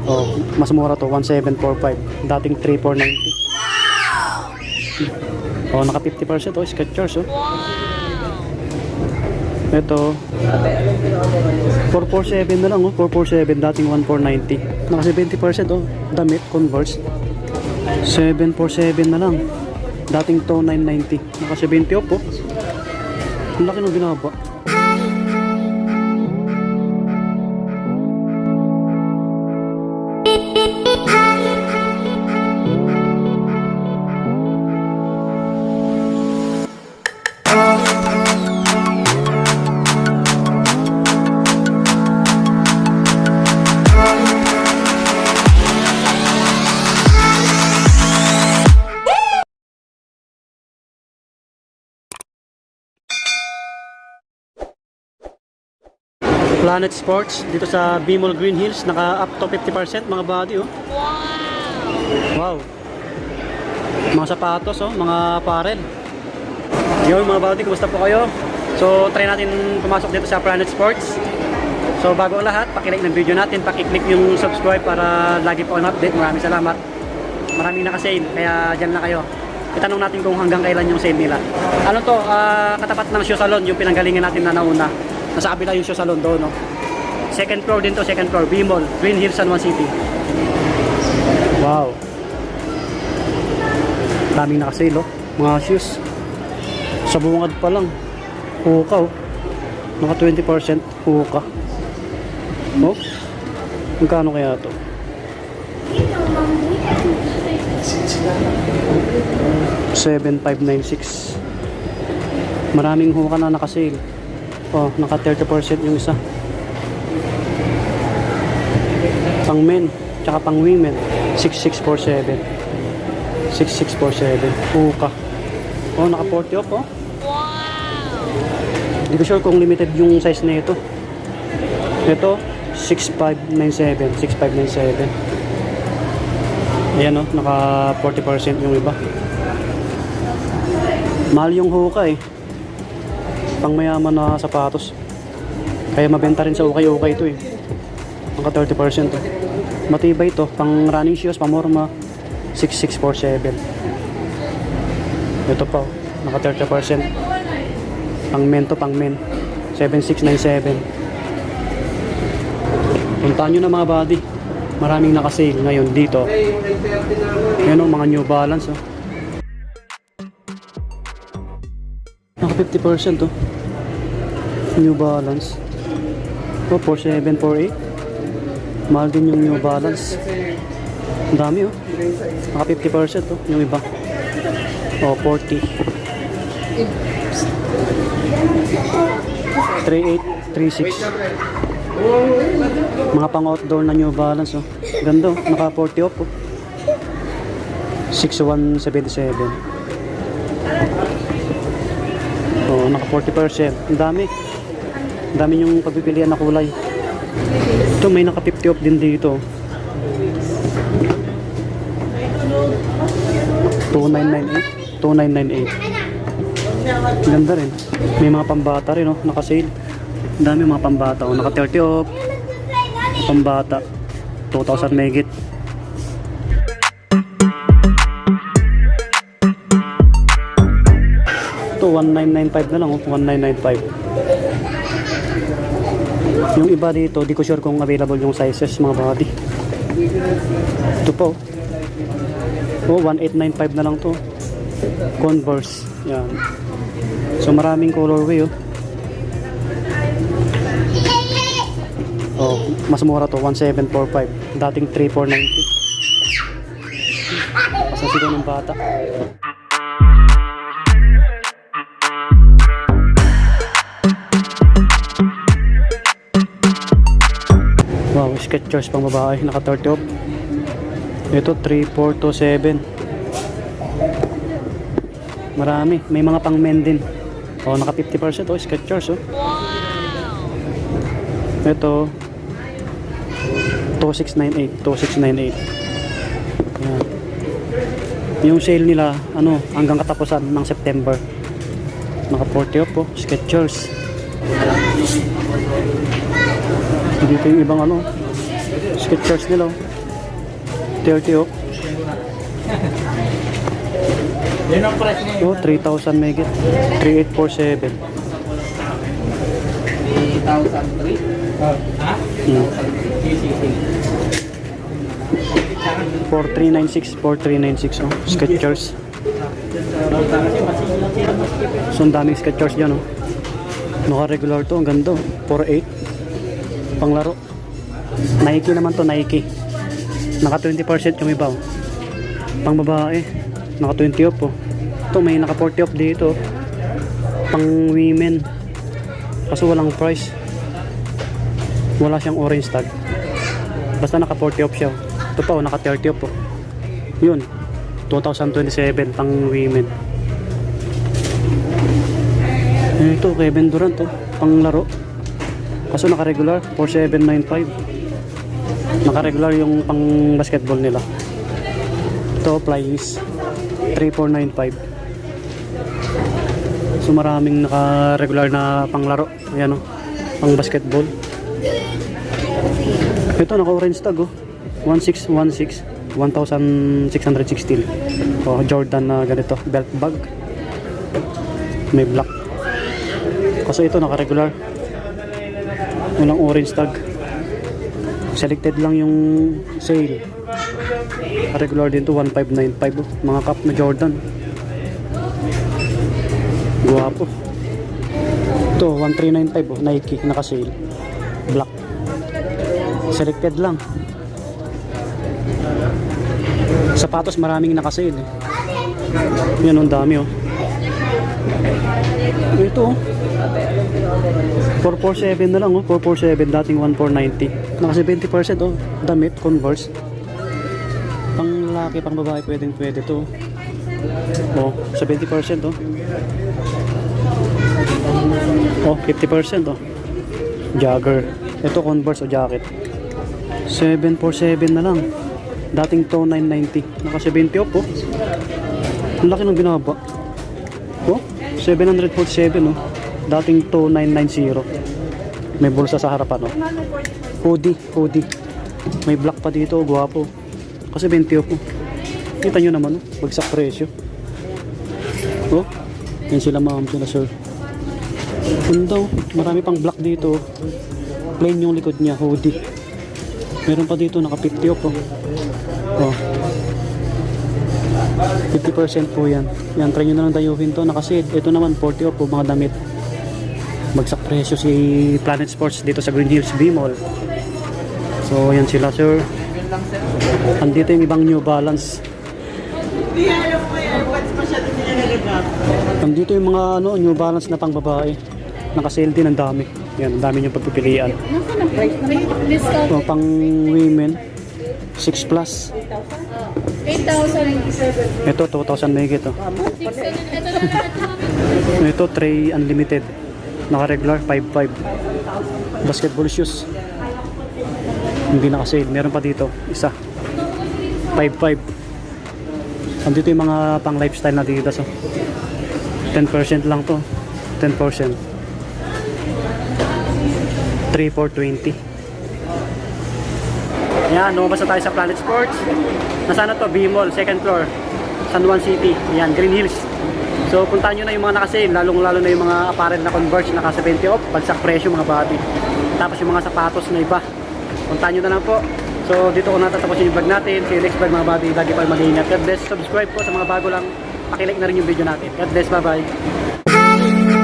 Oh, mas mura to, 1745. Dating 3490. Oh, naka 50%. Oh, Skechers, oh. Ito, 447 na lang, oh. 447, dating 1490. Naka 70%, oh. Damit, Converse. 747 na lang. Dating 2990. Naka 70 off, oh. Ang laki ng binaba. Planet Sports dito sa Bimol Green Hills, naka up to 50% mga body, oh. Wow. Mga sapatos, oh, mga apparel. Yo mga body, kumusta po kayo? So try natin pumasok dito sa Planet Sports. So bago ang lahat, paki-like ng video natin, paki-click yung subscribe para lagi po ang update. Maraming salamat. Maraming naka-sale, kaya dyan lang kayo. Itanong natin kung hanggang kailan yung sale nila. Ano to, katapat ng shoe salon, yung pinanggalingan natin na nauna. Nasa kabila yung shoe salon doon, no? Second floor din to, second floor, Bimol, Green Hills, San Juan City. Wow. Daming nakasale, oh. Mga shoes. Sa bungad pa lang. Huka, oh. Naka 20% huka. Oh. Magkano kaya to? $7,596. Maraming huka na nakasale. Oh, naka 30% yung isa. Pang men, tsaka pang women. 6647. 6647. Huka. Oh, naka 40 off, oh. Hindi ko sure kung limited yung size na ito. Ito, 6597. 6597. Ayan, oh, naka 40% yung iba. Mahal yung huka, eh. Pang mayaman na sapatos. Kaya mabenta rin sa ukay-ukay ito, eh. Naka 30%, eh. Matibay ito. Pang running shoes, pamorma. 6647. Ito pa, oh. Naka 30%. Pang men to, pang men. 7697. Puntahan nyo na mga buddy. Maraming nakasale ngayon dito. Yan, oh, mga New Balance, oh. Naka 50%, oh. New Balance. Oh, 4748. Mahal din yung New Balance. Ang dami, oh. Naka 50%, oh. Yung iba. Oh, 40. 3836. Mga pang outdoor na New Balance, oh. Ganda, oh. Naka 40 off, oh. 6177. Oh, naka 40%. Ang dami. Ang dami yung pagpipilian na kulay. Ito may naka 50 off din dito. 2998. 2998. Ganda rin. May mga pambata rin, oh, naka sale. Ang dami mga pambata, oh, naka 30 off. Pambata 2,000 megit. Ito 1995 na lang, oh. 1995. Yung iba dito, di ko sure kung available yung sizes mga body. Ito po, oh, 1895 na lang to. Converse. Yan. So maraming colorway, oh. Oh, mas mura to, 1745. Dating 3490. Pasasigaw ng bata. Wow, Skechers pang babae, naka 30 off. Ito 3427. Marami, may mga pang men din. Oh, naka 50%, oh, Skechers, oh. Ito 2698, 2698. Yan. Yung sale nila, ano, hanggang katapusan ng September. Naka 40 off, oh, Skechers. Dito yung ibang ano, Skechers nila, oh. 30 off. Yan ang price niya. Oh, 3,000 megit. 3847. 3,003. Ha? 4396, 4396 oh. Skechers. So, ang daming Skechers dyan oh. Naka-regular to, ang ganda oh. 48. Panglaro. Nike naman to, Nike. Naka 20% yung iba oh. Pang babae. Naka 20 off oh. Ito may naka 40 off dito. Pang women. Kaso walang price. Wala siyang orange tag. Basta naka 40 off siya. Ito pa oh, naka 30 off oh. Yun. 2027 pang women. Ito Kevin Durant oh. Pang laro. Kaso naka regular 4795. Naka regular yung pang basketball nila. Ito Flyings 3495. So maraming naka-regular na panglaro. Ayan o, pang basketball. Ito naka-orange tag oh. 1616 1616. Oh, Jordan na ganito, belt bag. May black. Kasi ito naka-regular. Walang orange tag. Selected lang yung sale. Regular din to 1595 oh. Mga cup na Jordan. Guwapo. Ito 1395 oh, Nike naka-sale. Black. Selected lang. Sapatos maraming naka-sale eh. Yan ang dami oh. Ito oh. 447 na lang oh. 447 dating 1490. Naka 70% oh. Damit, Converse. Pang lalaki, pang babae pwede to. Oh, 70% oh. Oh, 50% oh. Jogger. Ito Converse o jacket. 747 na lang. Dating to 990. Naka 70 off oh. Ang laki ng binaba. Oh, 747 oh. Dating to 990. May bulsa sa harapan oh. Hoodie. May black pa dito, guwapo. Kasi 20 off oh. Kita nyo naman oh, bagsak presyo. Oh, yan sila ma'am, sila sir. Ganda oh, marami pang black dito. Plain yung likod niya, hoodie. Meron pa dito naka 50 off oh. Oh. 50% po yan. Yan, try nyo na lang dayuhin to, naka-sale. Ito naman 40 off po mga damit. Bagsak presyo si Planet Sports dito sa Green Hills B-Mall. So yan sila sir. Andito yung ibang New Balance. Andito yung mga New Balance na pang babae. Naka-sale din, ang dami. Yan, ang dami yung pagpipilian. So, pang women 6 plus. 8,000. Ito 2,000 may ito. Ito tray unlimited. Naka-regular 5,500. Basketball shoes. Hindi naka-sale. Meron pa dito isa 5,500. Andito yung mga pang lifestyle na dito so 10% lang to. 10%. 3,420. Ayan, lumabas na tayo sa Planet Sports. Nasaan na to? B-Mall, second floor, San Juan City. Ayan, Green Hills. So puntahan nyo na yung mga naka-sale, lalong-lalo na yung mga apparel na Converse naka 70 off, bagsak presyo mga body. Tapos yung mga sapatos na iba, puntahan nyo na lang po. So dito ko natatapusin yung vlog natin. See you next vlog mga body. Lagi pa mag-iingat. God bless. Subscribe po sa mga bago lang. Pakilike na rin yung video natin. God bless. Bye bye.